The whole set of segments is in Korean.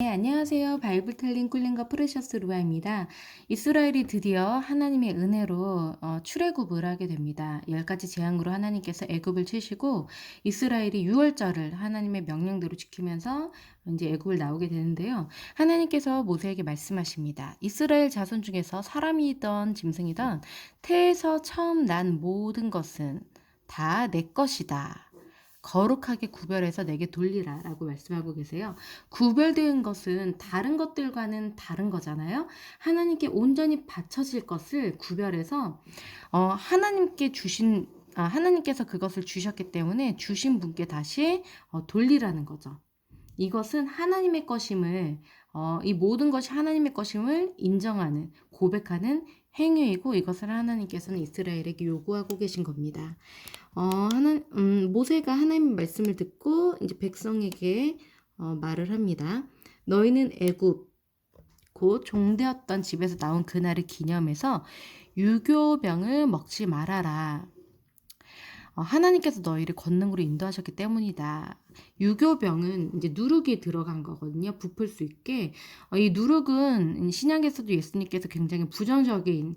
네, 안녕하세요. 바이블텔링 쿨링과 프레셔스 루아입니다. 이스라엘이 드디어 하나님의 은혜로 출애굽을 하게 됩니다. 10가지 재앙으로 하나님께서 애굽을 치시고 이스라엘이 유월절을 하나님의 명령대로 지키면서 이제 애굽을 나오게 되는데요. 하나님께서 모세에게 말씀하십니다. 이스라엘 자손 중에서 사람이든 짐승이든 태에서 처음 난 모든 것은 다 내 것이다. 거룩하게 구별해서 내게 돌리라 라고 말씀하고 계세요. 구별된 것은 다른 것들과는 다른 거잖아요. 하나님께 온전히 바쳐질 것을 구별해서 하나님께서 그것을 주셨기 때문에 주신 분께 다시 돌리라는 거죠. 이것은 하나님의 것임을 이 모든 것이 하나님의 것임을 인정하는 고백하는 행위이고 이것을 하나님께서는 이스라엘에게 요구하고 계신 겁니다. 모세가 하나님의 말씀을 듣고 이제 백성에게 말을 합니다. 너희는 애굽 곧 종되었던 집에서 나온 그날을 기념해서 유교병을 먹지 말아라. 하나님께서 너희를 권능으로 인도하셨기 때문이다. 유교병은 이제 누룩이 들어간 거거든요. 부풀 수 있게. 이 누룩은 신약에서도 예수님께서 굉장히 부정적인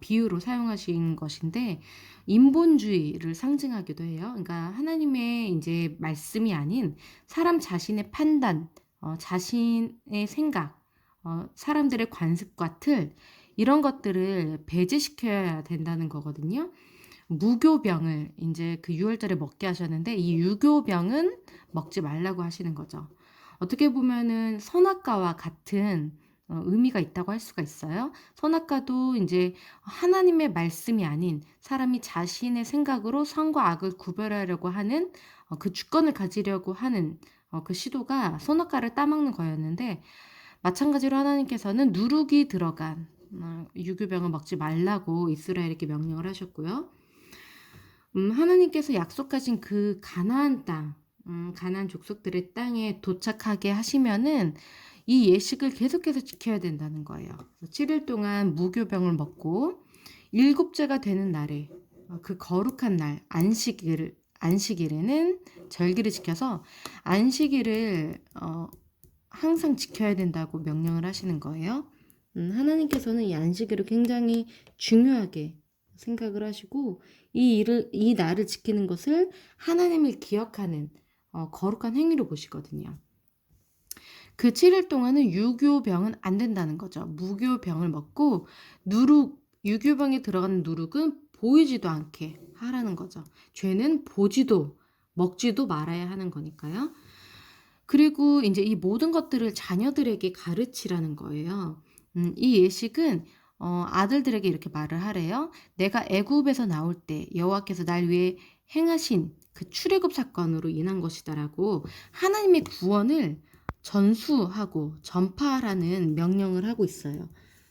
비유로 사용하신 것인데 인본주의를 상징하기도 해요. 그러니까 하나님의 이제 말씀이 아닌 사람 자신의 판단, 자신의 생각, 사람들의 관습과 틀 이런 것들을 배제시켜야 된다는 거거든요. 무교병을 이제 그 유월절에 먹게 하셨는데 이 유교병은 먹지 말라고 하시는 거죠. 어떻게 보면은 선악과와 같은 의미가 있다고 할 수가 있어요. 선악과도 이제 하나님의 말씀이 아닌 사람이 자신의 생각으로 선과 악을 구별하려고 하는 그 주권을 가지려고 하는 그 시도가 선악과를 따먹는 거였는데 마찬가지로 하나님께서는 누룩이 들어간 유교병을 먹지 말라고 이스라엘에게 명령을 하셨고요. 하나님께서 약속하신 그 가나안 땅, 가나안 족속들의 땅에 도착하게 하시면은 이 예식을 계속해서 지켜야 된다는 거예요. 7일 동안 무교병을 먹고 일곱째가 되는 날에 그 거룩한 날 안식일에는 절기를 지켜서 안식일을 항상 지켜야 된다고 명령을 하시는 거예요. 하나님께서는 이 안식일을 굉장히 중요하게 생각을 하시고 이 날을 지키는 것을 하나님을 기억하는 거룩한 행위로 보시거든요. 그 7일 동안은 유교병은 안 된다는 거죠. 무교병을 먹고 유교병에 들어가는 누룩은 보이지도 않게 하라는 거죠. 죄는 보지도 먹지도 말아야 하는 거니까요. 그리고 이제 이 모든 것들을 자녀들에게 가르치라는 거예요. 이 예식은 아들들에게 이렇게 말을 하래요. 내가 애굽에서 나올 때 여호와께서 날 위해 행하신 그 출애굽 사건으로 인한 것이다라고 하나님의 구원을 전수하고 전파하라는 명령을 하고 있어요.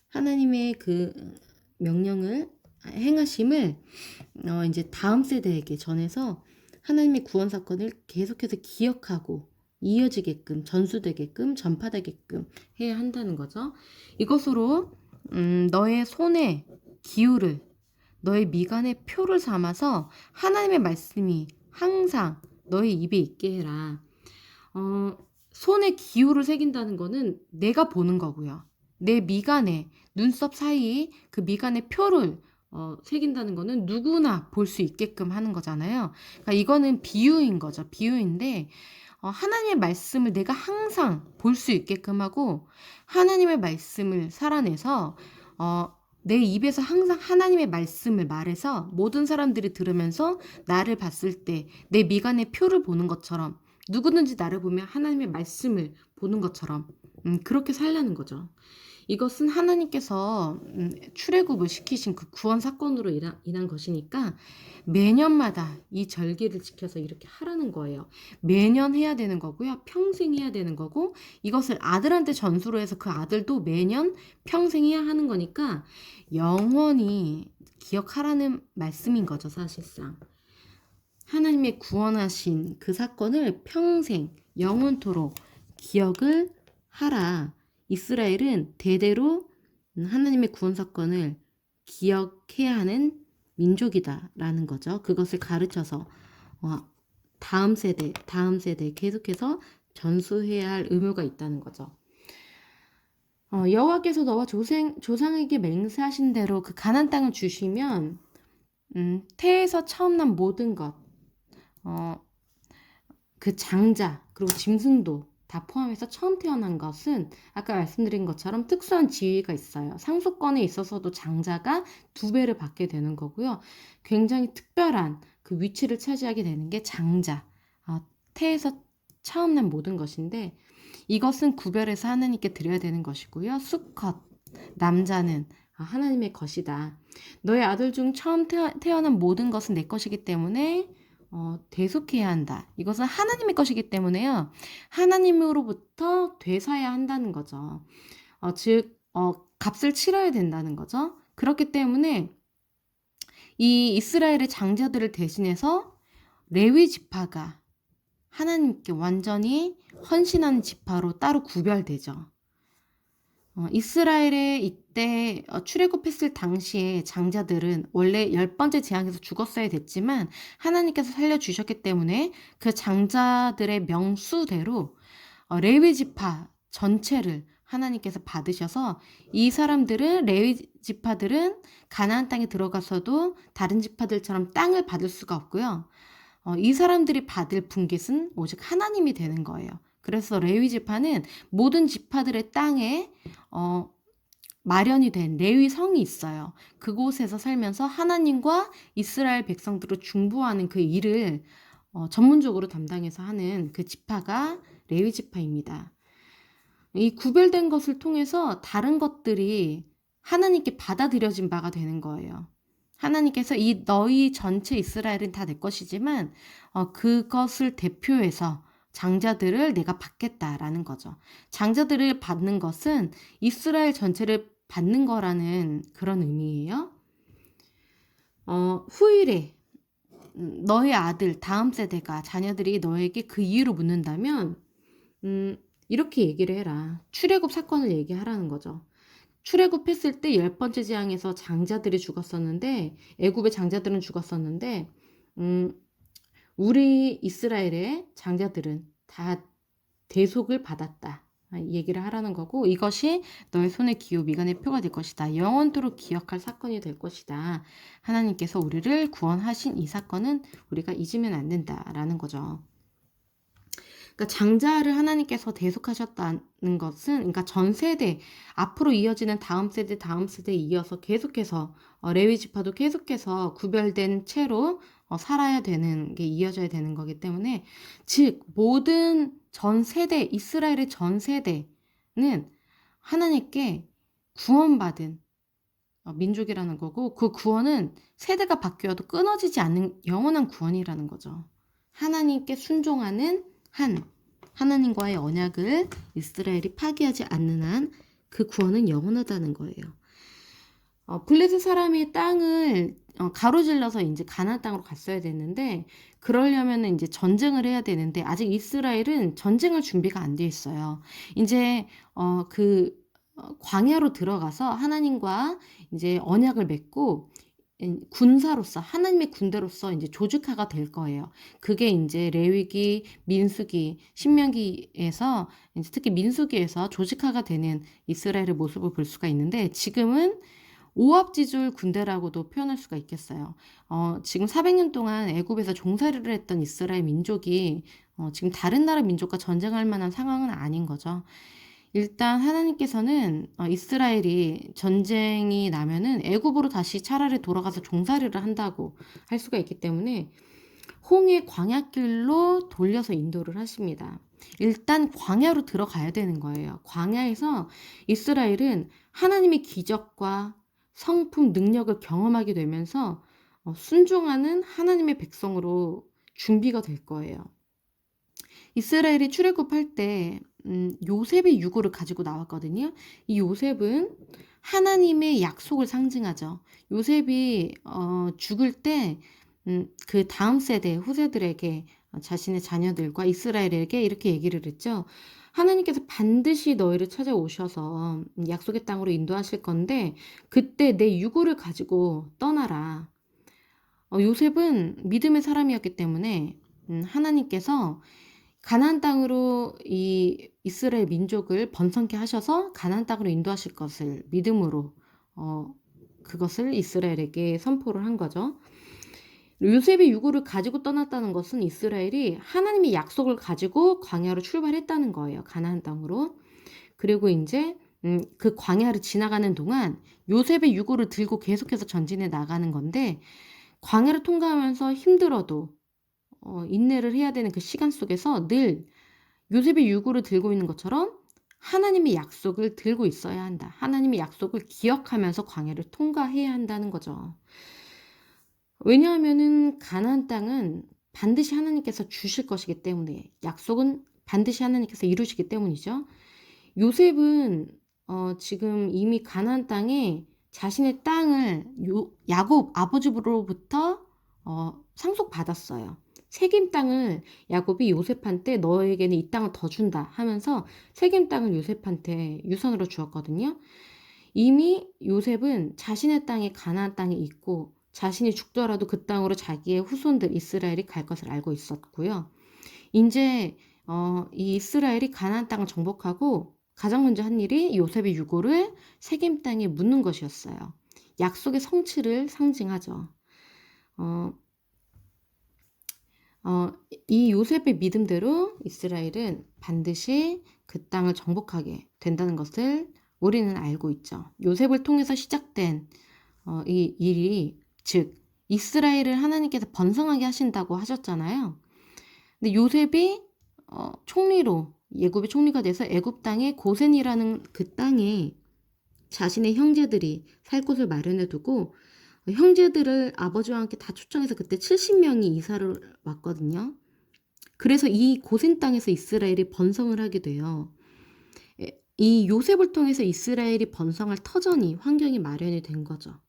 하나님의 그 명령을 행하심을 이제 다음 세대에게 전해서 하나님의 구원 사건을 계속해서 기억하고 이어지게끔 전수되게끔 전파되게끔 해야 한다는 거죠. 이것으로 너의 손에 기울을 너의 미간에 표를 삼아서 하나님의 말씀이 항상 너의 입에 있게 해라. 손에 기울을 새긴다는 거는 내가 보는 거고요. 내 미간에 눈썹 사이 그 미간에 표를 새긴다는 거는 누구나 볼 수 있게끔 하는 거잖아요. 그러니까 이거는 비유인 거죠. 비유인데 하나님의 말씀을 내가 항상 볼 수 있게끔 하고 하나님의 말씀을 살아내서 내 입에서 항상 하나님의 말씀을 말해서 모든 사람들이 들으면서 나를 봤을 때 내 미간에 표를 보는 것처럼 누구든지 나를 보면 하나님의 말씀을 보는 것처럼 그렇게 살라는 거죠. 이것은 하나님께서 출애굽을 시키신 그 구원 사건으로 인한 것이니까 매년마다 이 절기를 지켜서 이렇게 하라는 거예요. 매년 해야 되는 거고요. 평생 해야 되는 거고 이것을 아들한테 전수로 해서 그 아들도 매년 평생 해야 하는 거니까 영원히 기억하라는 말씀인 거죠, 사실상. 하나님의 구원하신 그 사건을 평생 영원토록 기억을 하라. 이스라엘은 대대로 하나님의 구원 사건을 기억해야 하는 민족이다라는 거죠. 그것을 가르쳐서 다음 세대 계속해서 전수해야 할 의무가 있다는 거죠. 여호와께서 너와 조상에게 맹세하신 대로 그 가나안 땅을 주시면 태에서 처음 난 모든 것, 어, 그 장자 그리고 짐승도 다 포함해서 처음 태어난 것은 아까 말씀드린 것처럼 특수한 지위가 있어요. 상속권에 있어서도 장자가 2배를 받게 되는 거고요. 굉장히 특별한 그 위치를 차지하게 되는 게 장자, 태에서 처음 난 모든 것인데 이것은 구별해서 하나님께 드려야 되는 것이고요. 수컷, 남자는 하나님의 것이다. 너의 아들 중 처음 태어난 모든 것은 내 것이기 때문에 대속해야 한다. 이것은 하나님의 것이기 때문에요. 하나님으로부터 되사야 한다는 거죠. 즉, 값을 치러야 된다는 거죠. 그렇기 때문에 이 이스라엘의 장자들을 대신해서 레위 지파가 하나님께 완전히 헌신하는 지파로 따로 구별되죠. 이스라엘의 이때 출애굽했을 당시에 장자들은 원래 10번째 재앙에서 죽었어야 됐지만 하나님께서 살려주셨기 때문에 그 장자들의 명수대로 레위 지파 전체를 하나님께서 받으셔서 이 사람들은 레위 지파들은 가나안 땅에 들어가서도 다른 지파들처럼 땅을 받을 수가 없고요. 이 사람들이 받을 분깃은 오직 하나님이 되는 거예요. 그래서 레위 지파는 모든 지파들의 땅에 마련이 된 레위 성이 있어요. 그곳에서 살면서 하나님과 이스라엘 백성들을 중보하는 그 일을 전문적으로 담당해서 하는 그 지파가 레위 지파입니다. 이 구별된 것을 통해서 다른 것들이 하나님께 받아들여진 바가 되는 거예요. 하나님께서 이 너희 전체 이스라엘은 다 내 것이지만 그것을 대표해서 장자들을 내가 받겠다라는 거죠. 장자들을 받는 것은 이스라엘 전체를 받는 거라는 그런 의미예요. 후일에 너의 아들 다음 세대가 자녀들이 너에게 그 이유로 묻는다면 이렇게 얘기를 해라. 출애굽 사건을 얘기하라는 거죠. 출애굽했을 때 10번째 재앙에서 장자들이 죽었었는데 애굽의 장자들은 죽었었는데 우리 이스라엘의 장자들은 다 대속을 받았다. 얘기를 하라는 거고 이것이 너의 손의 기호 미간의 표가 될 것이다. 영원토록 기억할 사건이 될 것이다. 하나님께서 우리를 구원하신 이 사건은 우리가 잊으면 안 된다라는 거죠. 그러니까 장자를 하나님께서 대속하셨다는 것은 그러니까 전 세대 앞으로 이어지는 다음 세대에 이어서 계속해서 레위 지파도 계속해서 구별된 채로 살아야 되는 게 이어져야 되는 거기 때문에 즉 모든 전 세대 이스라엘의 전 세대는 하나님께 구원받은 민족이라는 거고 그 구원은 세대가 바뀌어도 끊어지지 않는 영원한 구원이라는 거죠. 하나님께 순종하는 한 하나님과의 언약을 이스라엘이 파기하지 않는 한 그 구원은 영원하다는 거예요. 블레셋 사람이 땅을 가로질러서 이제 가나안 땅으로 갔어야 됐는데 그러려면 이제 전쟁을 해야 되는데 아직 이스라엘은 전쟁할 준비가 안 돼 있어요. 이제 그 광야로 들어가서 하나님과 이제 언약을 맺고 군사로서 하나님의 군대로서 이제 조직화가 될 거예요. 그게 이제 레위기, 민수기, 신명기에서 이제 특히 민수기에서 조직화가 되는 이스라엘의 모습을 볼 수가 있는데 지금은 오합지졸 군대라고도 표현할 수가 있겠어요. 지금 400년 동안 애굽에서 종살이를 했던 이스라엘 민족이 지금 다른 나라 민족과 전쟁할 만한 상황은 아닌 거죠. 일단 하나님께서는 이스라엘이 전쟁이 나면은 애굽으로 다시 차라리 돌아가서 종살이를 한다고 할 수가 있기 때문에 홍해 광야길로 돌려서 인도를 하십니다. 일단 광야로 들어가야 되는 거예요. 광야에서 이스라엘은 하나님의 기적과 성품, 능력을 경험하게 되면서 순종하는 하나님의 백성으로 준비가 될 거예요. 이스라엘이 출애굽할 때 요셉의 유고를 가지고 나왔거든요. 이 요셉은 하나님의 약속을 상징하죠. 요셉이 죽을 때 그 다음 세대 후세들에게 자신의 자녀들과 이스라엘에게 이렇게 얘기를 했죠. 하나님께서 반드시 너희를 찾아오셔서 약속의 땅으로 인도하실 건데 그때 내 유고를 가지고 떠나라. 요셉은 믿음의 사람이었기 때문에 하나님께서 가나안 땅으로 이 이스라엘 민족을 번성케 하셔서 가나안 땅으로 인도하실 것을 믿음으로 그것을 이스라엘에게 선포를 한 거죠. 요셉이 유고를 가지고 떠났다는 것은 이스라엘이 하나님의 약속을 가지고 광야로 출발했다는 거예요. 가나안 땅으로. 그리고 이제 그 광야를 지나가는 동안 요셉의 유고를 들고 계속해서 전진해 나가는 건데, 광야를 통과하면서 힘들어도 인내를 해야 되는 그 시간 속에서 늘 요셉의 유고를 들고 있는 것처럼 하나님의 약속을 들고 있어야 한다. 하나님의 약속을 기억하면서 광야를 통과해야 한다는 거죠. 왜냐하면은 가나안 땅은 반드시 하나님께서 주실 것이기 때문에, 약속은 반드시 하나님께서 이루시기 때문이죠. 요셉은 지금 이미 가나안 땅에 자신의 땅을 야곱 아버지로부터 상속받았어요. 세겜 땅을 야곱이 요셉한테 너에게는 이 땅을 더 준다 하면서 세겜 땅을 요셉한테 유선으로 주었거든요. 이미 요셉은 자신의 땅에 가나안 땅에 있고 자신이 죽더라도 그 땅으로 자기의 후손들 이스라엘이 갈 것을 알고 있었고요. 이제 이 이스라엘이 가나안 땅을 정복하고 가장 먼저 한 일이 요셉의 유고를 세겜 땅에 묻는 것이었어요. 약속의 성취를 상징하죠. 이 요셉의 믿음대로 이스라엘은 반드시 그 땅을 정복하게 된다는 것을 우리는 알고 있죠. 요셉을 통해서 시작된 이 일이, 즉 이스라엘을 하나님께서 번성하게 하신다고 하셨잖아요. 근데 요셉이 총리로, 예굽의 총리가 돼서 애굽 땅에 고센이라는 그 땅에 자신의 형제들이 살 곳을 마련해 두고 형제들을 아버지와 함께 다 초청해서 그때 70명이 이사를 왔거든요. 그래서 이 고센 땅에서 이스라엘이 번성을 하게 돼요. 이 요셉을 통해서 이스라엘이 번성할 터전이, 환경이 마련이 된 거죠.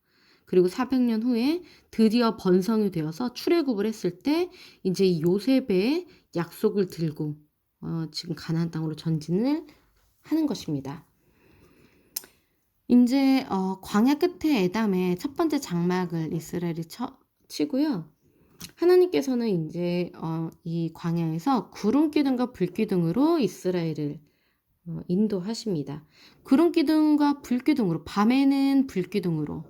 그리고 400년 후에 드디어 번성이 되어서 출애굽을 했을 때 이제 이 요셉의 약속을 들고 지금 가나안 땅으로 전진을 하는 것입니다. 이제 광야 끝에 에담의 첫 번째 장막을 이스라엘이 치고요. 하나님께서는 이제 이 광야에서 구름 기둥과 불 기둥으로 이스라엘을 인도하십니다. 구름 기둥과 불 기둥으로, 밤에는 불 기둥으로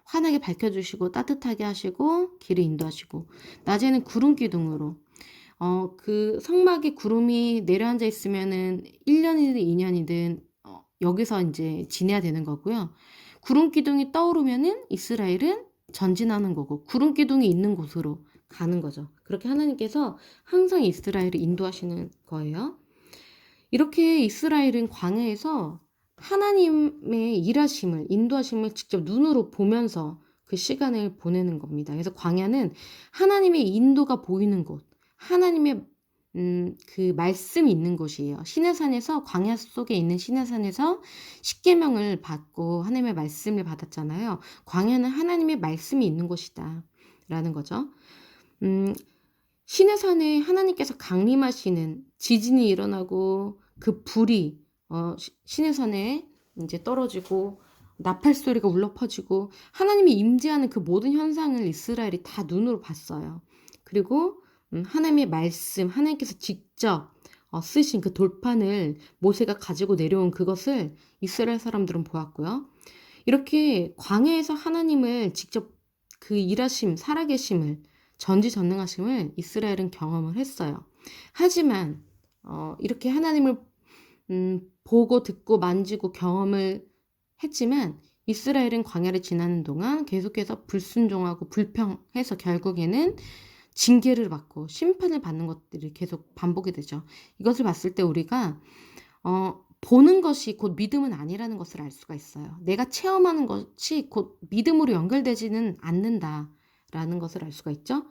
환하게 밝혀주시고 따뜻하게 하시고 길을 인도하시고, 낮에는 구름 기둥으로 그 성막에 구름이 내려앉아 있으면은 1년이든 2년이든 여기서 이제 지내야 되는 거고요. 구름 기둥이 떠오르면은 이스라엘은 전진하는 거고 구름 기둥이 있는 곳으로 가는 거죠. 그렇게 하나님께서 항상 이스라엘을 인도하시는 거예요. 이렇게 이스라엘은 광야에서 하나님의 일하심을, 인도하심을 직접 눈으로 보면서 그 시간을 보내는 겁니다. 그래서 광야는 하나님의 인도가 보이는 곳, 하나님의 그 말씀이 있는 곳이에요. 시내산에서, 광야 속에 있는 시내산에서 십계명을 받고 하나님의 말씀을 받았잖아요. 광야는 하나님의 말씀이 있는 곳이다 라는 거죠. 시내산에 하나님께서 강림하시는, 지진이 일어나고 그 불이 시내산에 이제 떨어지고 나팔 소리가 울려 퍼지고 하나님이 임재하는 그 모든 현상을 이스라엘이 다 눈으로 봤어요. 그리고 하나님의 말씀, 하나님께서 직접 쓰신 그 돌판을 모세가 가지고 내려온 그것을 이스라엘 사람들은 보았고요. 이렇게 광야에서 하나님을 직접 그 일하심, 살아계심을, 전지전능하심을 이스라엘은 경험을 했어요. 하지만 이렇게 하나님을 보고 듣고 만지고 경험을 했지만 이스라엘은 광야를 지나는 동안 계속해서 불순종하고 불평해서 결국에는 징계를 받고 심판을 받는 것들이 계속 반복이 되죠. 이것을 봤을 때 우리가 보는 것이 곧 믿음은 아니라는 것을 알 수가 있어요. 내가 체험하는 것이 곧 믿음으로 연결되지는 않는다라는 것을 알 수가 있죠.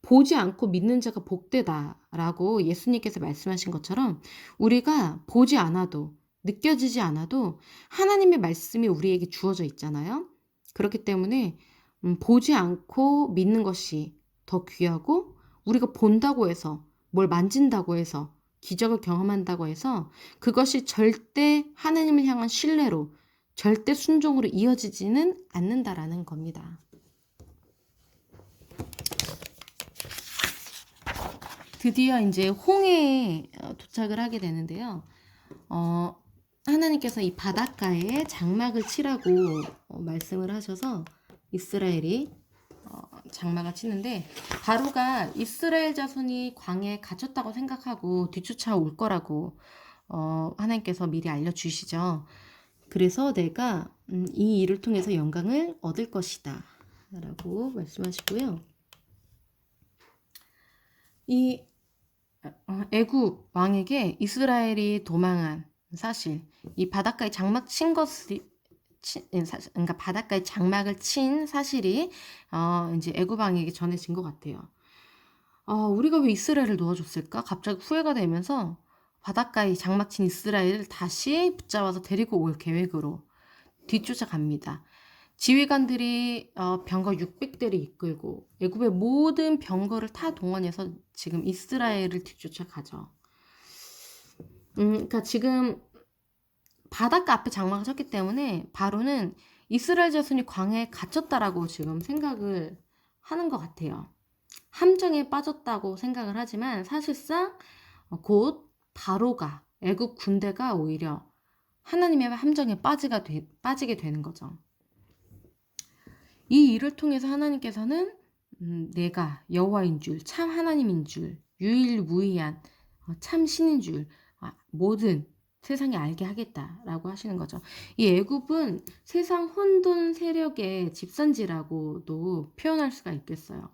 보지 않고 믿는 자가 복되다라고 예수님께서 말씀하신 것처럼 우리가 보지 않아도, 느껴지지 않아도 하나님의 말씀이 우리에게 주어져 있잖아요. 그렇기 때문에 보지 않고 믿는 것이 더 귀하고, 우리가 본다고 해서, 뭘 만진다고 해서, 기적을 경험한다고 해서 그것이 절대 하나님을 향한 신뢰로, 절대 순종으로 이어지지는 않는다라는 겁니다. 드디어 이제 홍해에 도착을 하게 되는데요. 어, 하나님께서 이 바닷가에 장막을 치라고 말씀을 하셔서 이스라엘이 장막을 치는데, 바로가 이스라엘 자손이 광야에 갇혔다고 생각하고 뒤쫓아 올 거라고 하나님께서 미리 알려주시죠. 그래서 내가 이 일을 통해서 영광을 얻을 것이다 라고 말씀하시고요. 이 애굽 왕에게 이스라엘이 도망한 사실, 이 바닷가에 장막 친 것이 그러니까 바닷가에 장막을 친 사실이 이제 애굽 왕에게 전해진 것 같아요. 우리가 왜 이스라엘을 도와줬을까? 갑자기 후회가 되면서 바닷가에 장막 친 이스라엘을 다시 붙잡아서 데리고 올 계획으로 뒤쫓아갑니다. 지휘관들이 병거 600대를 이끌고 애굽의 모든 병거를 다 동원해서 지금 이스라엘을 뒤쫓아가죠. 그러니까 지금 바닷가 앞에 장막을 쳤기 때문에 바로는 이스라엘 자손이 광야에 갇혔다라고 지금 생각을 하는 것 같아요. 함정에 빠졌다고 생각을 하지만 사실상 곧 바로가 애굽 군대가 오히려 하나님의 함정에 빠지게 되는 거죠. 이 일을 통해서 하나님께서는 내가 여호와인 줄, 참 하나님인 줄, 유일무이한 참 신인 줄 모든 세상이 알게 하겠다라고 하시는 거죠. 이 애굽은 세상 혼돈 세력의 집산지라고도 표현할 수가 있겠어요.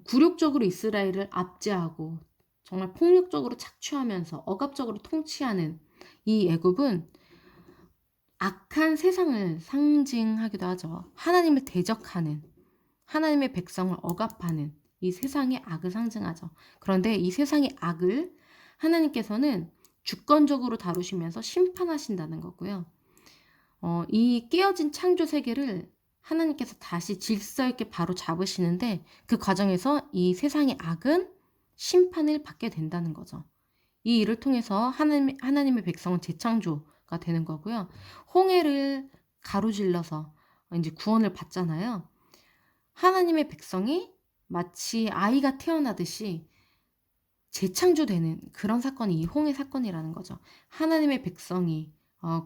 굴욕적으로 이스라엘을 압제하고 정말 폭력적으로 착취하면서 억압적으로 통치하는 이 애굽은 악한 세상을 상징하기도 하죠. 하나님을 대적하는, 하나님의 백성을 억압하는 이 세상의 악을 상징하죠. 그런데 이 세상의 악을 하나님께서는 주권적으로 다루시면서 심판하신다는 거고요. 이 깨어진 창조 세계를 하나님께서 다시 질서 있게 바로 잡으시는데, 그 과정에서 이 세상의 악은 심판을 받게 된다는 거죠. 이 일을 통해서 하나님의 백성은 재창조가 되는 거고요. 홍해를 가로질러서 이제 구원을 받잖아요. 하나님의 백성이 마치 아이가 태어나듯이 재창조되는 그런 사건이 이 홍해 사건이라는 거죠. 하나님의 백성이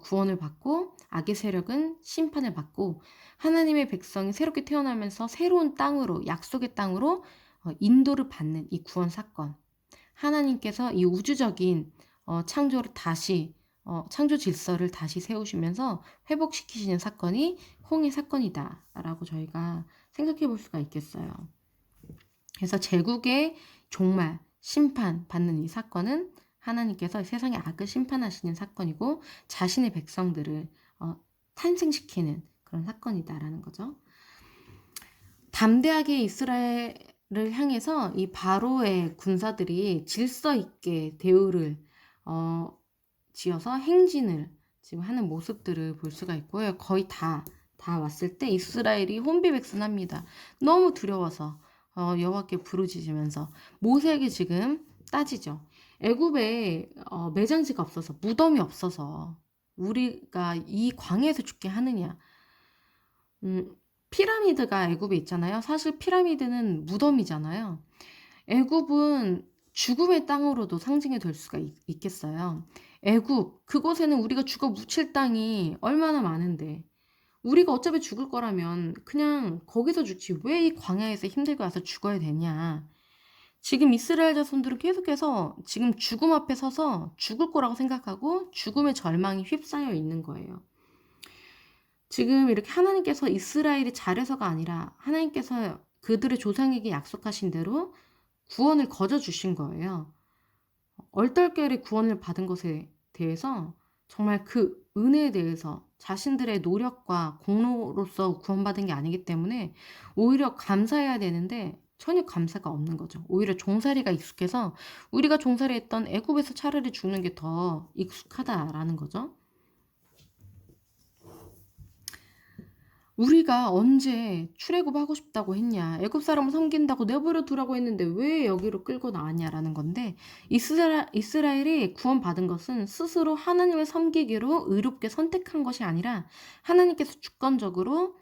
구원을 받고 악의 세력은 심판을 받고, 하나님의 백성이 새롭게 태어나면서 새로운 땅으로, 약속의 땅으로 인도를 받는 이 구원 사건. 하나님께서 이 우주적인 창조를 다시 창조 질서를 다시 세우시면서 회복시키시는 사건이 홍해 사건이다라고 저희가 생각해 볼 수가 있겠어요. 그래서 제국의 종말, 심판 받는 이 사건은 하나님께서 세상의 악을 심판하시는 사건이고 자신의 백성들을 탄생시키는 그런 사건이다라는 거죠. 담대하게 이스라엘을 향해서 이 바로의 군사들이 질서 있게 대우를 지어서 행진을 지금 하는 모습들을 볼 수가 있고요. 거의 다 왔을 때 이스라엘이 혼비백산합니다. 너무 두려워서 여호와께 부르짖으면서 모세에게 지금 따지죠. 애굽에 매장지가 없어서, 무덤이 없어서 우리가 이 광야에서 죽게 하느냐. 피라미드가 애굽에 있잖아요. 사실 피라미드는 무덤이잖아요. 애굽은 죽음의 땅으로도 상징이 될 수가 있겠어요. 애굽, 그곳에는 우리가 죽어 묻힐 땅이 얼마나 많은데, 우리가 어차피 죽을 거라면 그냥 거기서 죽지 왜 이 광야에서 힘들게 와서 죽어야 되냐. 지금 이스라엘 자손들은 계속해서 지금 죽음 앞에 서서 죽을 거라고 생각하고 죽음의 절망이 휩싸여 있는 거예요. 지금 이렇게 하나님께서 이스라엘이 잘해서가 아니라 하나님께서 그들의 조상에게 약속하신 대로 구원을 거저 주신 거예요. 얼떨결에 구원을 받은 것에 대해서 정말 그 은혜에 대해서 자신들의 노력과 공로로서 구원받은 게 아니기 때문에 오히려 감사해야 되는데 전혀 감사가 없는 거죠. 오히려 종살이가 익숙해서 우리가 종살이했던 애굽에서 차라리 죽는 게 더 익숙하다라는 거죠. 우리가 언제 출애굽하고 싶다고 했냐, 애굽 사람을 섬긴다고 내버려 두라고 했는데 왜 여기로 끌고 나왔냐라는 건데, 이스라엘이 구원받은 것은 스스로 하나님을 섬기기로 의롭게 선택한 것이 아니라 하나님께서 주권적으로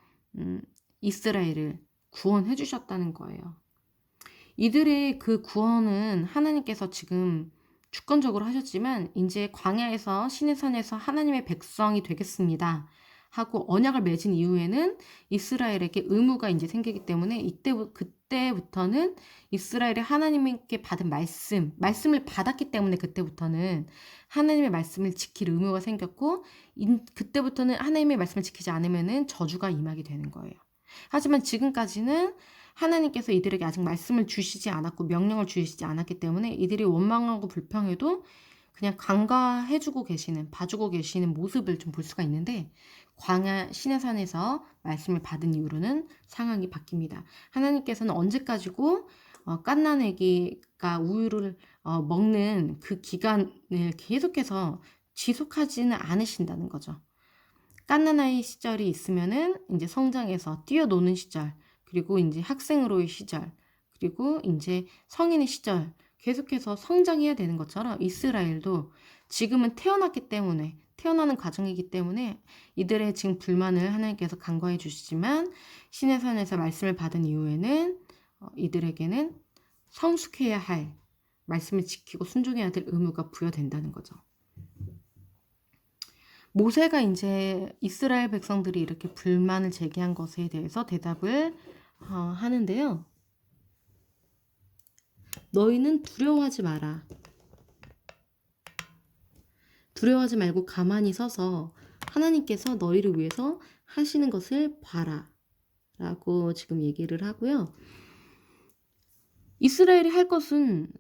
이스라엘을 구원해 주셨다는 거예요. 이들의 그 구원은 하나님께서 지금 주권적으로 하셨지만 이제 광야에서 시내산에서 하나님의 백성이 되겠습니다 하고 언약을 맺은 이후에는 이스라엘에게 의무가 이제 생기기 때문에 그때부터는 이스라엘이 하나님께 받은 말씀을 받았기 때문에 그때부터는 하나님의 말씀을 지킬 의무가 생겼고 그때부터는 하나님의 말씀을 지키지 않으면은 저주가 임하게 되는 거예요. 하지만 지금까지는 하나님께서 이들에게 아직 말씀을 주시지 않았고 명령을 주시지 않았기 때문에 이들이 원망하고 불평해도 그냥 간과해주고 계시는, 봐주고 계시는 모습을 좀 볼 수가 있는데 광야 시내산에서 말씀을 받은 이후로는 상황이 바뀝니다. 하나님께서는 언제까지고 갓난 아기가 우유를 먹는 그 기간을 계속해서 지속하지는 않으신다는 거죠. 갓난 아이 시절이 있으면은 이제 성장해서 뛰어노는 시절, 그리고 이제 학생으로의 시절, 그리고 이제 성인의 시절 계속해서 성장해야 되는 것처럼 이스라엘도 지금은 태어났기 때문에 태어나는 과정이기 때문에 이들의 지금 불만을 하나님께서 간과해 주시지만 시내산에서 말씀을 받은 이후에는 이들에게는 성숙해야 할 말씀을 지키고 순종해야 될 의무가 부여된다는 거죠. 모세가 이제 이스라엘 백성들이 이렇게 불만을 제기한 것에 대해서 대답을 하는데요. 너희는 두려워하지 마라. 두려워하지 말고 가만히 서서 하나님께서 너희를 위해서 하시는 것을 봐라. 라고 지금 얘기를 하고요. 이스라엘이 할 것은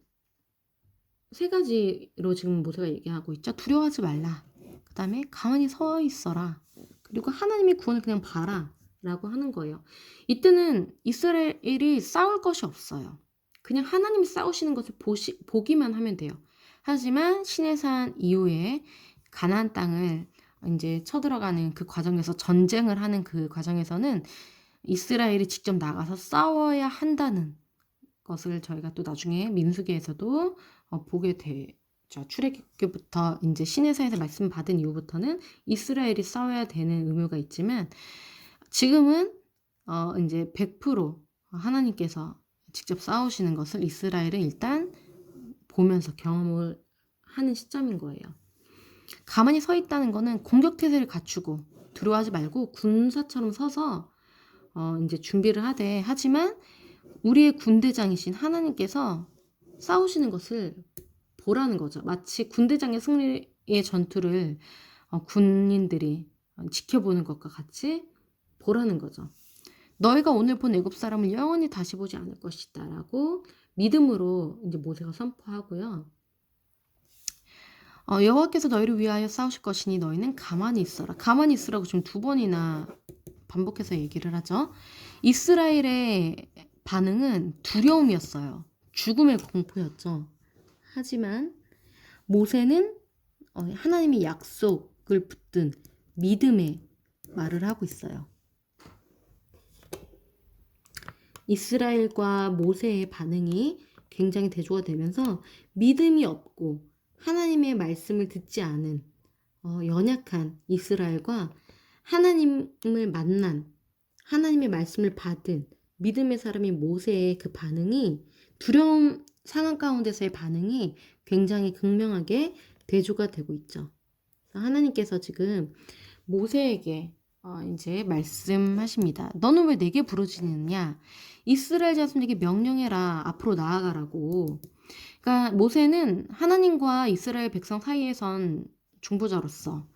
세 가지로 지금 모세가 얘기하고 있죠. 두려워하지 말라. 그 다음에 가만히 서 있어라. 그리고 하나님의 구원을 그냥 봐라. 라고 하는 거예요. 이때는 이스라엘이 싸울 것이 없어요. 그냥 하나님이 싸우시는 것을 보기만 하면 돼요. 하지만 시내산 이후에 가나안 땅을 이제 쳐들어가는 그 과정에서 전쟁을 하는 그 과정에서는 이스라엘이 직접 나가서 싸워야 한다는 것을 저희가 또 나중에 민수기에서도 보게 되죠. 출애굽기부터 이제 시내산에서 말씀 받은 이후부터는 이스라엘이 싸워야 되는 의무가 있지만 지금은 이제 100% 하나님께서 직접 싸우시는 것을 이스라엘은 일단 보면서 경험을 하는 시점인 거예요. 가만히 서 있다는 거는 공격태세를 갖추고 두려워하지 말고 군사처럼 서서 이제 준비를 하되 하지만 우리의 군대장이신 하나님께서 싸우시는 것을 보라는 거죠. 마치 군대장의 승리의 전투를 군인들이 지켜보는 것과 같이 보라는 거죠. 너희가 오늘 본 애굽 사람을 영원히 다시 보지 않을 것이다 라고 믿음으로 이제 모세가 선포하고요. 여호와께서 너희를 위하여 싸우실 것이니 너희는 가만히 있어라. 가만히 있으라고 지금 2번이나 반복해서 얘기를 하죠. 이스라엘의 반응은 두려움이었어요. 죽음의 공포였죠. 하지만 모세는 하나님의 약속을 붙든 믿음의 말을 하고 있어요. 이스라엘과 모세의 반응이 굉장히 대조가 되면서 믿음이 없고 하나님의 말씀을 듣지 않은 연약한 이스라엘과 하나님을 만난 하나님의 말씀을 받은 믿음의 사람이 모세의 그 반응이 두려움 상황 가운데서의 반응이 굉장히 극명하게 대조가 되고 있죠. 하나님께서 지금 모세에게 이제 말씀하십니다. 너는 왜 내게 부르짖느냐? 이스라엘 자손에게 명령해라. 앞으로 나아가라고. 그러니까 모세는 하나님과 이스라엘 백성 사이에선 중보자로서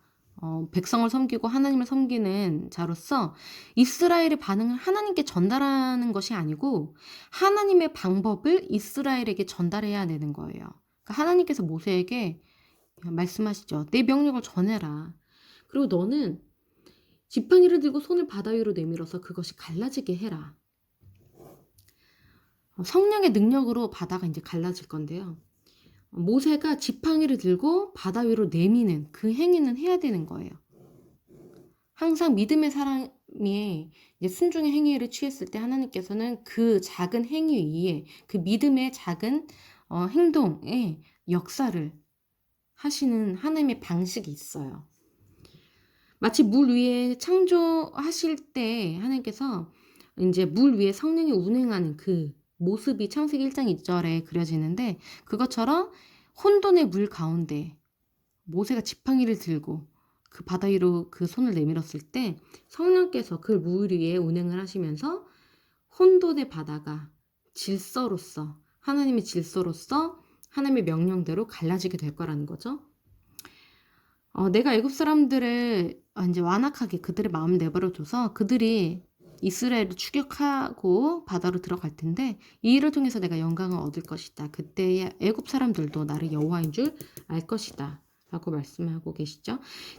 백성을 섬기고 하나님을 섬기는 자로서 이스라엘의 반응을 하나님께 전달하는 것이 아니고 하나님의 방법을 이스라엘에게 전달해야 되는 거예요. 그러니까 하나님께서 모세에게 말씀하시죠. 내 명령을 전해라. 그리고 너는 지팡이를 들고 손을 바다 위로 내밀어서 그것이 갈라지게 해라. 성령의 능력으로 바다가 이제 갈라질 건데요. 모세가 지팡이를 들고 바다 위로 내미는 그 행위는 해야 되는 거예요. 항상 믿음의 사람이 이제 순종의 행위를 취했을 때 하나님께서는 그 작은 행위 위에 그 믿음의 작은 행동의 역사를 하시는 하나님의 방식이 있어요. 마치 물 위에 창조하실 때 하나님께서 이제 물 위에 성령이 운행하는 그 모습이 창세기 1장 2절에 그려지는데 그것처럼 혼돈의 물 가운데 모세가 지팡이를 들고 그 바다 위로 그 손을 내밀었을 때 성령께서 그 물 위에 운행을 하시면서 혼돈의 바다가 질서로서 하나님의 질서로서 하나님의 명령대로 갈라지게 될 거라는 거죠. 내가 애굽 사람들을 이제 완악하게 그들의 마음을 내버려둬서 그들이 이스라엘을 추격하고 바다로 들어갈 텐데 이 일을 통해서 내가 영광을 얻을 것이다. 그때의 애굽 사람들도 나를 여호와인 줄 알 것이다. 라고 말씀하고 계시죠.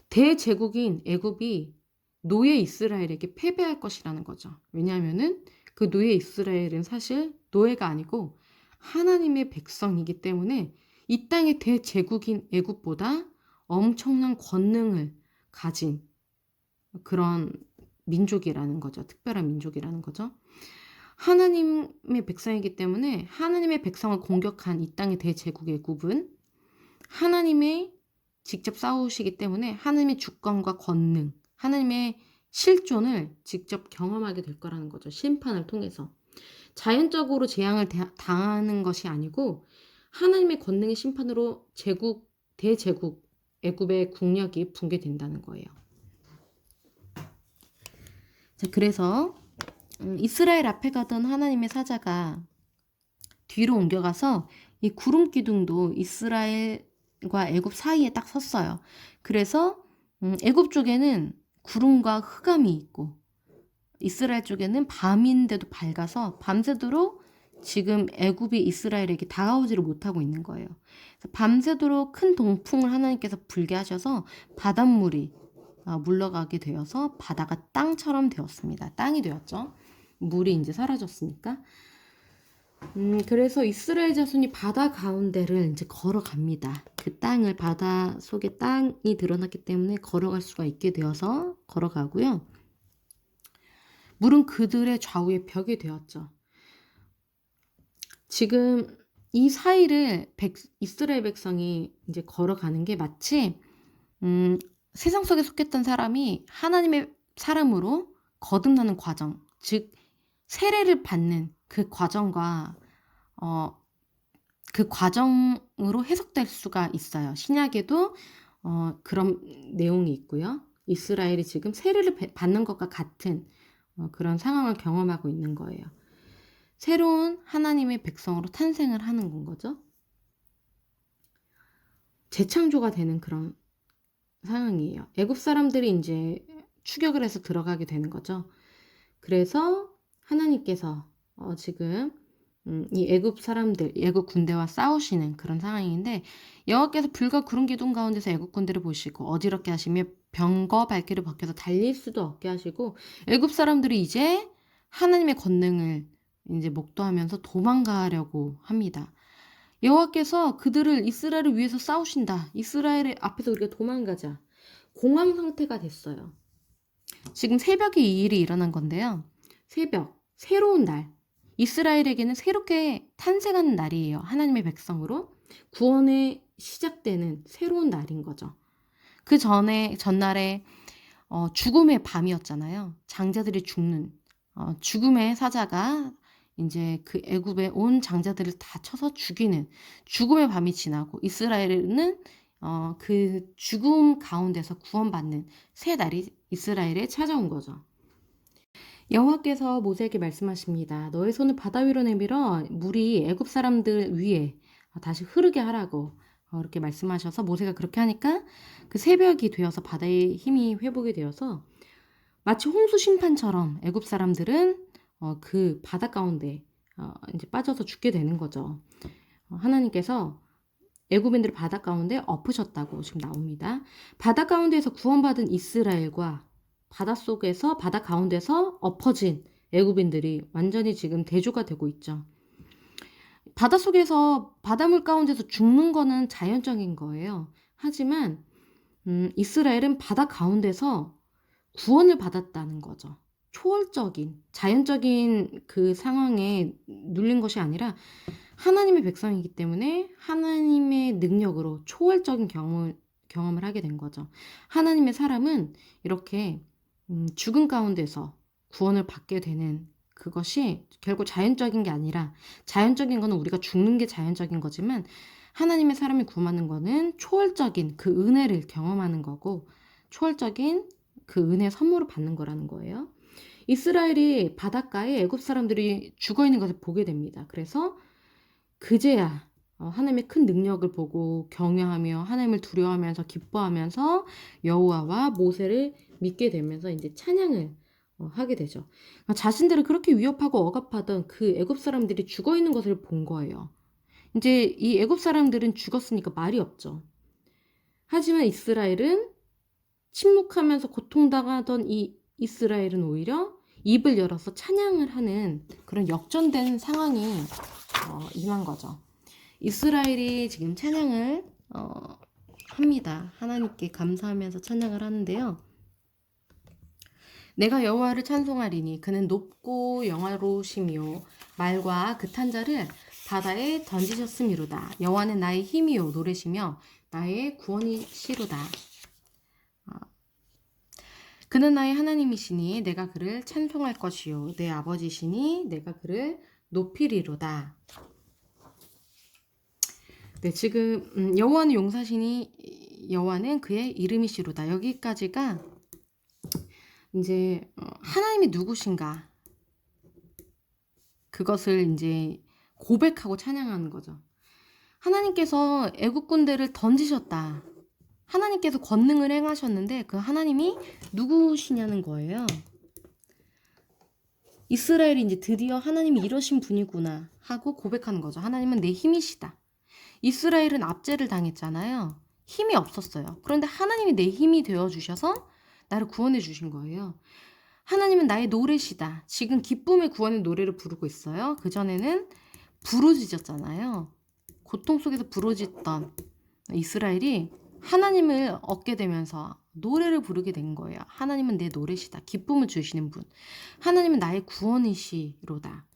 대제국인 애굽이 노예 이스라엘에게 패배할 것이라는 거죠. 왜냐하면은 그 노예 이스라엘은 사실 노예가 아니고 하나님의 백성이기 때문에 이 땅의 대제국인 애굽보다 엄청난 권능을 가진 그런 민족이라는 거죠. 특별한 민족이라는 거죠. 하나님의 백성이기 때문에 하나님의 백성을 공격한 이 땅의 대제국 애굽은 하나님의 직접 싸우시기 때문에 하나님의 주권과 권능, 하나님의 실존을 직접 경험하게 될 거라는 거죠. 심판을 통해서. 자연적으로 재앙을 당하는 것이 아니고 하나님의 권능의 심판으로 대제국, 애굽의 국력이 붕괴된다는 거예요. 자, 그래서 이스라엘 앞에 가던 하나님의 사자가 뒤로 옮겨가서 이 구름 기둥도 이스라엘과 애굽 사이에 딱 섰어요. 그래서 애굽 쪽에는 구름과 흑암이 있고 이스라엘 쪽에는 밤인데도 밝아서 밤새도록 지금 애굽이 이스라엘에게 다가오지를 못하고 있는 거예요. 밤새도록 큰 동풍을 하나님께서 불게 하셔서 바닷물이 물러가게 되어서 바다가 땅처럼 되었습니다. 땅이 되었죠. 물이 이제 사라졌으니까. 그래서 이스라엘 자손이 바다 가운데를 이제 걸어갑니다. 그 땅을 바다 속에 땅이 드러났기 때문에 걸어갈 수가 있게 되어서 걸어가고요. 물은 그들의 좌우에 벽이 되었죠. 지금 이 사이를 이스라엘 백성이 이제 걸어가는 게 마치 세상 속에 속했던 사람이 하나님의 사람으로 거듭나는 과정, 즉 세례를 받는 그 과정과 그 과정으로 해석될 수가 있어요. 신약에도 그런 내용이 있고요. 이스라엘이 지금 세례를 받는 것과 같은 그런 상황을 경험하고 있는 거예요. 새로운 하나님의 백성으로 탄생을 하는 건 거죠. 재창조가 되는 그런 상황이에요. 애굽 사람들이 이제 추격을 해서 들어가게 되는 거죠. 그래서 하나님께서 지금 이 애굽 사람들, 애굽 군대와 싸우시는 그런 상황인데 여호와께서 불과 구름 기둥 가운데서 애굽 군대를 보시고 어지럽게 하시며 병거 발길을 벗겨서 달릴 수도 없게 하시고 애굽 사람들이 이제 하나님의 권능을 이제 목도하면서 도망가려고 합니다. 여호와께서 그들을 이스라엘을 위해서 싸우신다. 이스라엘 앞에서 우리가 도망가자. 공황 상태가 됐어요. 지금 새벽에 이 일이 일어난 건데요. 새벽, 새로운 날. 이스라엘에게는 새롭게 탄생하는 날이에요. 하나님의 백성으로. 구원의 시작되는 새로운 날인 거죠. 그 전날에 죽음의 밤이었잖아요. 장자들이 죽는 죽음의 사자가 이제 그 애굽의 온 장자들을 다 쳐서 죽이는 죽음의 밤이 지나고 이스라엘은 그 죽음 가운데서 구원받는 새 날이 이스라엘에 찾아온 거죠. 여호와께서 모세에게 말씀하십니다. 너의 손을 바다 위로 내밀어 물이 애굽 사람들 위에 다시 흐르게 하라고 이렇게 말씀하셔서 모세가 그렇게 하니까 그 새벽이 되어서 바다의 힘이 회복이 되어서 마치 홍수 심판처럼 애굽 사람들은 그 바다 가운데 이제 빠져서 죽게 되는 거죠. 하나님께서 애굽인들을 바다 가운데 엎으셨다고 지금 나옵니다. 바다 가운데에서 구원받은 이스라엘과 바다 가운데서 엎어진 애굽인들이 완전히 지금 대조가 되고 있죠. 바닷속에서 바닷물 가운데서 죽는 거는 자연적인 거예요. 하지만 이스라엘은 바다 가운데서 구원을 받았다는 거죠. 초월적인, 자연적인 그 상황에 눌린 것이 아니라 하나님의 백성이기 때문에 하나님의 능력으로 초월적인 경험을 하게 된 거죠. 하나님의 사람은 이렇게 죽음 가운데서 구원을 받게 되는 그것이 결국 자연적인 게 아니라, 자연적인 거는 우리가 죽는 게 자연적인 거지만 하나님의 사람이 구원하는 거는 초월적인 그 은혜를 경험하는 거고, 초월적인 그 은혜 선물을 받는 거라는 거예요. 이스라엘이 바닷가에 애굽 사람들이 죽어 있는 것을 보게 됩니다. 그래서 그제야 하나님의 큰 능력을 보고 경외하며 하나님을 두려워하면서 기뻐하면서 여호와와 모세를 믿게 되면서 이제 찬양을 하게 되죠. 그러니까 자신들을 그렇게 위협하고 억압하던 그 애굽 사람들이 죽어 있는 것을 본 거예요. 이제 이 애굽 사람들은 죽었으니까 말이 없죠. 하지만 이스라엘은, 침묵하면서 고통당하던 이 이스라엘은 오히려 입을 열어서 찬양을 하는 그런 역전된 상황이 임한 거죠. 이스라엘이 지금 찬양을 합니다. 하나님께 감사하면서 찬양을 하는데요. 내가 여호와를 찬송하리니 그는 높고 영화로우시며 말과 그탄 자를 바다에 던지셨음이로다. 여호와는 나의 힘이요 노래시며 나의 구원이시로다. 그는 나의 하나님이시니 내가 그를 찬송할 것이요 내 아버지시니 내가 그를 높이리로다. 네, 지금 여호와는 용사시니 여호와는 그의 이름이시로다. 여기까지가 이제 하나님이 누구신가, 그것을 이제 고백하고 찬양하는 거죠. 하나님께서 애국 군대를 던지셨다. 하나님께서 권능을 행하셨는데 그 하나님이 누구시냐는 거예요. 이스라엘이 이제 드디어 하나님이 이러신 분이구나 하고 고백하는 거죠. 하나님은 내 힘이시다. 이스라엘은 압제를 당했잖아요. 힘이 없었어요. 그런데 하나님이 내 힘이 되어주셔서 나를 구원해 주신 거예요. 하나님은 나의 노래시다. 지금 기쁨의 구원의 노래를 부르고 있어요. 그전에는 부르짖었잖아요. 고통 속에서 부르짖던 이스라엘이 하나님을 얻게 되면서 노래를 부르게 된 거예요. 하나님은 내 노래시다. 기쁨을 주시는 분. 하나님은 나의 구원이시로다.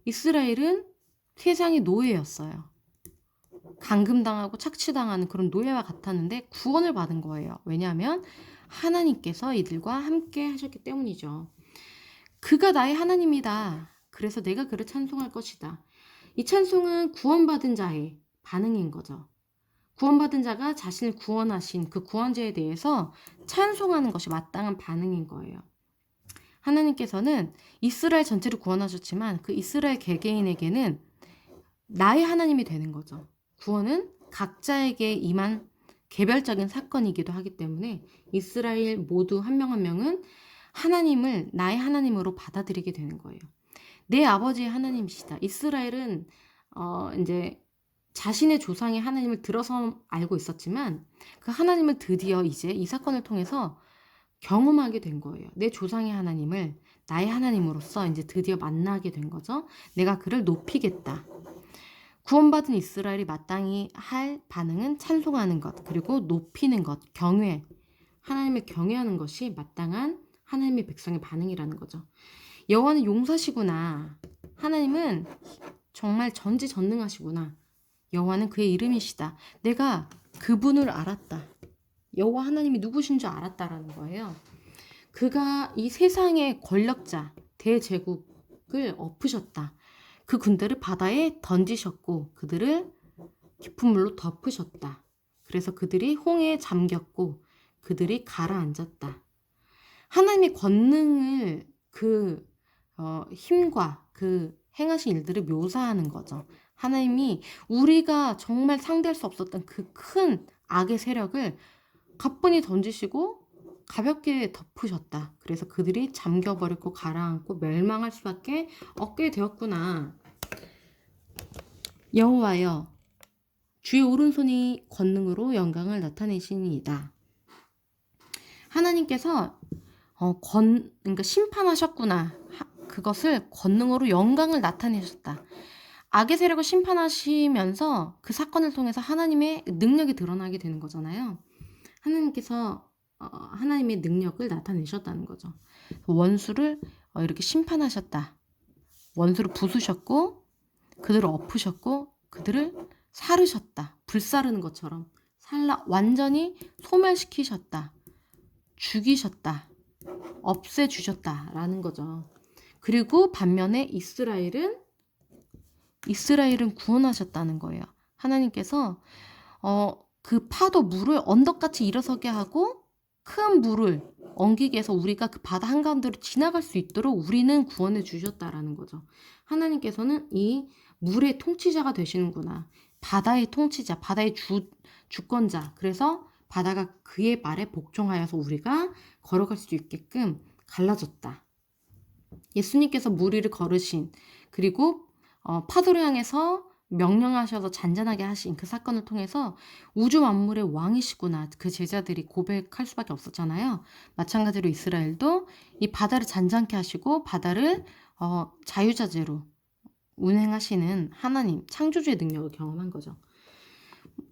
이스라엘은 세상의 노예였어요. 감금당하고 착취당하는 그런 노예와 같았는데 구원을 받은 거예요. 왜냐하면 하나님께서 이들과 함께 하셨기 때문이죠. 그가 나의 하나님이다. 그래서 내가 그를 찬송할 것이다. 이 찬송은 구원받은 자의 반응인 거죠. 구원받은 자가 자신을 구원하신 그 구원자에 대해서 찬송하는 것이 마땅한 반응인 거예요. 하나님께서는 이스라엘 전체를 구원하셨지만 그 이스라엘 개개인에게는 나의 하나님이 되는 거죠. 구원은 각자에게 임한 개별적인 사건이기도 하기 때문에 이스라엘 모두 한 명 한 명은 하나님을 나의 하나님으로 받아들이게 되는 거예요. 내 아버지의 하나님이시다. 이스라엘은 이제 자신의 조상의 하나님을 들어서 알고 있었지만 그 하나님을 드디어 이제 이 사건을 통해서 경험하게 된 거예요. 내 조상의 하나님을 나의 하나님으로서 이제 드디어 만나게 된 거죠. 내가 그를 높이겠다. 구원받은 이스라엘이 마땅히 할 반응은 찬송하는 것, 그리고 높이는 것, 경외, 하나님을 경외하는 것이 마땅한 하나님의 백성의 반응이라는 거죠. 여호와는 용사시구나. 하나님은 정말 전지전능하시구나. 여호와는 그의 이름이시다. 내가 그분을 알았다. 여호와 하나님이 누구신 줄 알았다라는 거예요. 그가 이 세상의 권력자, 대제국을 엎으셨다. 그 군대를 바다에 던지셨고 그들을 깊은 물로 덮으셨다. 그래서 그들이 홍해에 잠겼고 그들이 가라앉았다. 하나님의 권능을 그 힘과 그 행하신 일들을 묘사하는 거죠. 하나님이 우리가 정말 상대할 수 없었던 그 큰 악의 세력을 가뿐히 던지시고 가볍게 덮으셨다. 그래서 그들이 잠겨버렸고 가라앉고 멸망할 수밖에 없게 되었구나. 여호와여, 주의 오른손이 권능으로 영광을 나타내시니이다. 하나님께서 그러니까 심판하셨구나. 그것을 권능으로 영광을 나타내셨다. 악의 세력을 심판하시면서 그 사건을 통해서 하나님의 능력이 드러나게 되는 거잖아요. 하나님께서 하나님의 능력을 나타내셨다는 거죠. 원수를 이렇게 심판하셨다. 원수를 부수셨고 그들을 엎으셨고 그들을 사르셨다. 불사르는 것처럼 완전히 소멸시키셨다. 죽이셨다. 없애주셨다라는 거죠. 그리고 반면에 이스라엘은 구원하셨다는 거예요. 하나님께서 그 파도 물을 언덕같이 일어서게 하고 큰 물을 엉키게 해서 우리가 그 바다 한가운데로 지나갈 수 있도록 우리는 구원해 주셨다라는 거죠. 하나님께서는 이 물의 통치자가 되시는구나. 바다의 통치자, 바다의 주권자. 그래서 바다가 그의 말에 복종하여서 우리가 걸어갈 수 있게끔 갈라졌다. 예수님께서 물 위를 걸으신, 그리고 파도를 향해서 명령하셔서 잔잔하게 하신 그 사건을 통해서 우주 만물의 왕이시구나, 그 제자들이 고백할 수밖에 없었잖아요. 마찬가지로 이스라엘도 이 바다를 잔잔케 하시고 바다를 자유자재로 운행하시는 하나님, 창조주의 능력을 경험한 거죠.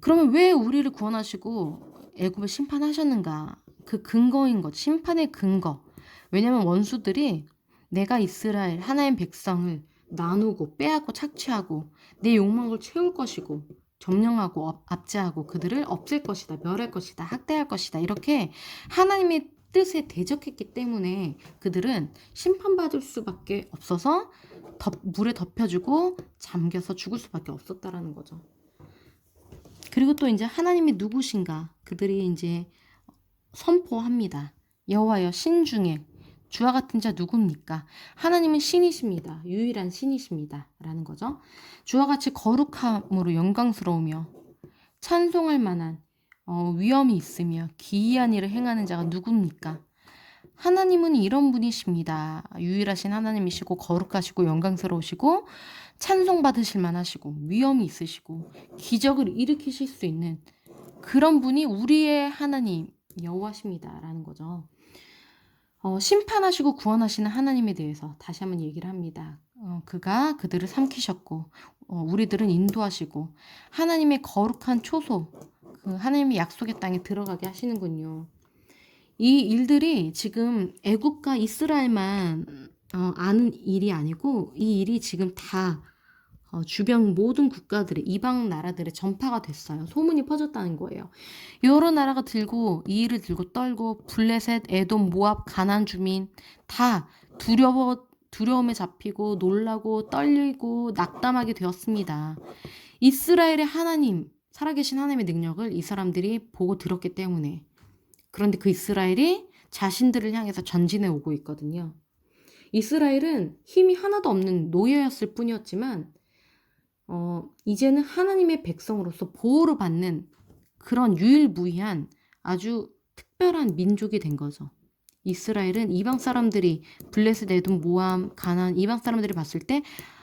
그러면 왜 우리를 구원하시고 애굽을 심판하셨는가? 그 근거인 것, 심판의 근거. 왜냐면 원수들이 내가 이스라엘 하나님 백성을 나누고 빼앗고 착취하고 내 욕망을 채울 것이고 점령하고 압제하고 그들을 없앨 것이다, 멸할 것이다, 학대할 것이다, 이렇게 하나님의 뜻에 대적했기 때문에 그들은 심판받을 수밖에 없어서 물에 덮여주고 잠겨서 죽을 수밖에 없었다라는 거죠. 그리고 또 이제 하나님이 누구신가? 그들이 이제 선포합니다. 여호와여 신중에 주와 같은 자 누굽니까? 하나님은 신이십니다. 유일한 신이십니다. 라는 거죠. 주와 같이 거룩함으로 영광스러우며 찬송할 만한 위엄이 있으며 기이한 일을 행하는 자가 누굽니까? 하나님은 이런 분이십니다. 유일하신 하나님이시고 거룩하시고 영광스러우시고 찬송받으실 만하시고 위엄이 있으시고 기적을 일으키실 수 있는 그런 분이 우리의 하나님 여호와십니다. 라는 거죠. 심판하시고 구원하시는 하나님에 대해서 다시 한번 얘기를 합니다. 그가 그들을 삼키셨고 우리들은 인도하시고 하나님의 거룩한 초소, 그 하나님의 약속의 땅에 들어가게 하시는군요. 이 일들이 지금 애굽과 이스라엘만 아는 일이 아니고 이 일이 지금 다 주변 모든 국가들의 이방 나라들의 전파가 됐어요. 소문이 퍼졌다는 거예요. 여러 나라가 들고 이 일을 들고 떨고 블레셋, 에돔, 모압, 가나안 주민 다 두려움에 잡히고 놀라고 떨리고 낙담하게 되었습니다. 이스라엘의 하나님, 살아계신 하나님의 능력을 이 사람들이 보고 들었기 때문에. 그런데 그 이스라엘이 자신들을 향해서 전진해 오고 있거든요. 이스라엘은 힘이 하나도 없는 노예였을 뿐이었지만 이제는 하나님의 백성으로서 보호를 받는 그런 유일무이한 아주 특별한 민족이 된 거죠. 이스라엘은 이방 사람들이 블레셋, 에돔, 모함, 가나안 이방 사람들이 봤을 때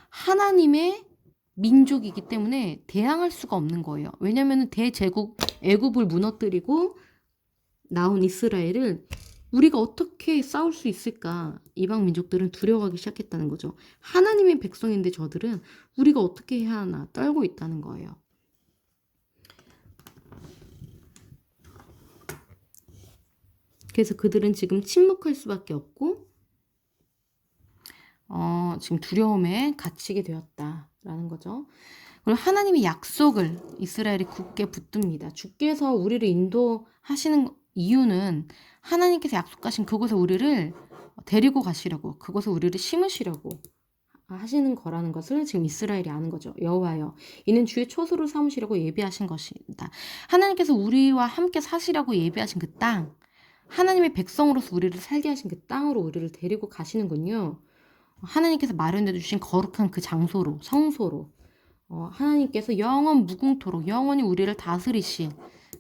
하나님의 민족이기 때문에 대항할 수가 없는 거예요. 왜냐하면 대제국 애굽을 무너뜨리고 나온 이스라엘을 우리가 어떻게 싸울 수 있을까? 이방 민족들은 두려워하기 시작했다는 거죠. 하나님의 백성인데 저들은 우리가 어떻게 해야 하나 떨고 있다는 거예요. 그래서 그들은 지금 침묵할 수밖에 없고 지금 두려움에 갇히게 되었다라는 거죠. 그리고 하나님의 약속을 이스라엘이 굳게 붙듭니다. 주께서 우리를 인도하시는 이유는 하나님께서 약속하신 그곳에 우리를 데리고 가시려고, 그곳에 우리를 심으시려고 하시는 거라는 것을 지금 이스라엘이 아는 거죠. 여호와여, 이는 주의 초소를 삼으시려고 예비하신 것이다. 하나님께서 우리와 함께 사시려고 예비하신 그 땅, 하나님의 백성으로서 우리를 살게 하신 그 땅으로 우리를 데리고 가시는군요. 하나님께서 마련해 주신 거룩한 그 장소로, 성소로 하나님께서 영원 무궁토록 영원히 우리를 다스리실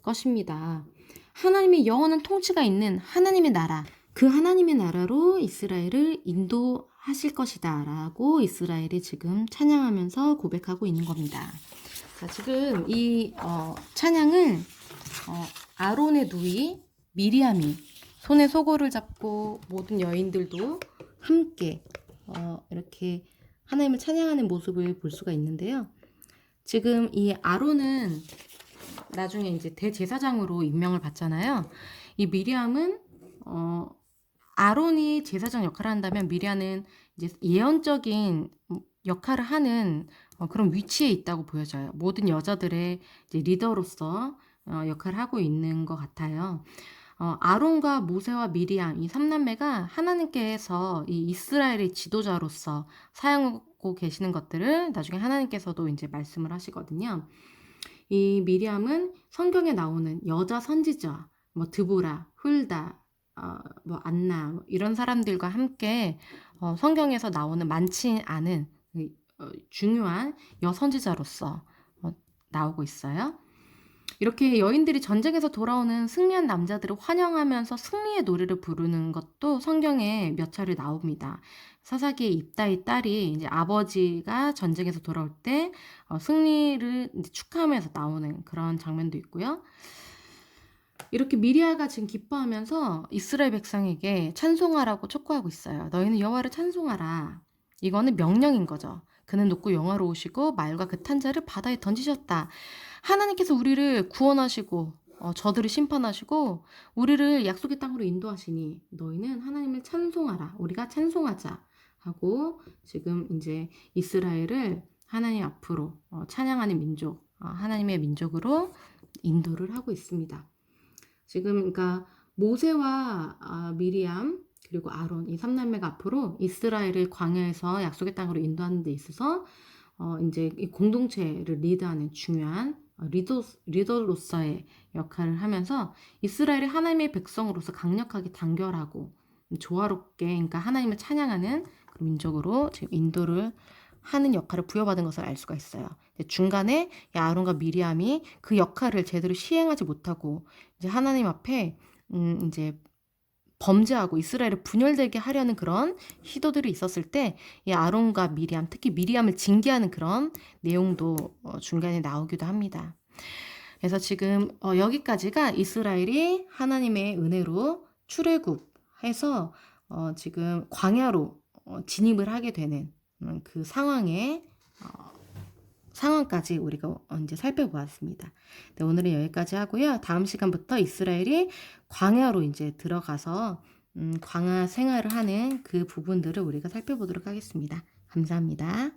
것입니다. 하나님의 영원한 통치가 있는 하나님의 나라, 그 하나님의 나라로 이스라엘을 인도하실 것이다 라고 이스라엘이 지금 찬양하면서 고백하고 있는 겁니다. 자, 지금 이 찬양을 아론의 누이 미리암이 손에 소고를 잡고 모든 여인들도 함께 이렇게 하나님을 찬양하는 모습을 볼 수가 있는데요. 지금 이 아론은 나중에 이제 대제사장으로 임명을 받잖아요. 이 미리암은 아론이 제사장 역할을 한다면 미리암은 이제 예언적인 역할을 하는 그런 위치에 있다고 보여져요. 모든 여자들의 이제 리더로서 역할을 하고 있는 것 같아요. 아론과 모세와 미리암 이 3남매가 하나님께서 이 이스라엘의 지도자로서 사용하고 계시는 것들을 나중에 하나님께서도 이제 말씀을 하시거든요. 이 미리암은 성경에 나오는 여자 선지자, 뭐 드보라, 훌다, 뭐 안나 뭐 이런 사람들과 함께 성경에서 나오는 많지 않은 중요한 여선지자로서 나오고 있어요. 이렇게 여인들이 전쟁에서 돌아오는 승리한 남자들을 환영하면서 승리의 노래를 부르는 것도 성경에 몇 차례 나옵니다. 사사기의 입다의 딸이 이제 아버지가 전쟁에서 돌아올 때 승리를 이제 축하하면서 나오는 그런 장면도 있고요. 이렇게 미리아가 지금 기뻐하면서 이스라엘 백성에게 찬송하라고 촉구하고 있어요. 너희는 여호와를 찬송하라. 이거는 명령인 거죠. 그는 높고 영화로우시고 말과 그 탄자를 바다에 던지셨다. 하나님께서 우리를 구원하시고 저들을 심판하시고 우리를 약속의 땅으로 인도하시니 너희는 하나님을 찬송하라. 우리가 찬송하자 하고 지금 이제 이스라엘을 하나님 앞으로 찬양하는 민족, 하나님의 민족으로 인도를 하고 있습니다. 지금 그러니까 모세와 미리암 그리고 아론 이 3남매가 앞으로 이스라엘을 광야에서 약속의 땅으로 인도하는 데 있어서 이제 이 공동체를 리드하는 중요한 리더로서의 역할을 하면서 이스라엘의 하나님의 백성으로서 강력하게 단결하고 조화롭게 그러니까 하나님을 찬양하는 그런 민족으로 지금 인도를 하는 역할을 부여받은 것을 알 수가 있어요. 중간에 아론과 미리암이 그 역할을 제대로 시행하지 못하고 이제 하나님 앞에 이제 범죄하고 이스라엘을 분열되게 하려는 그런 시도들이 있었을 때 이 아론과 미리암, 특히 미리암을 징계하는 그런 내용도 중간에 나오기도 합니다. 그래서 지금 여기까지가 이스라엘이 하나님의 은혜로 출애굽해서 지금 광야로 진입을 하게 되는 그 상황까지 우리가 이제 살펴보았습니다. 네, 오늘은 여기까지 하고요. 다음 시간부터 이스라엘이 광야로 이제 들어가서 광야 생활을 하는 그 부분들을 우리가 살펴보도록 하겠습니다. 감사합니다.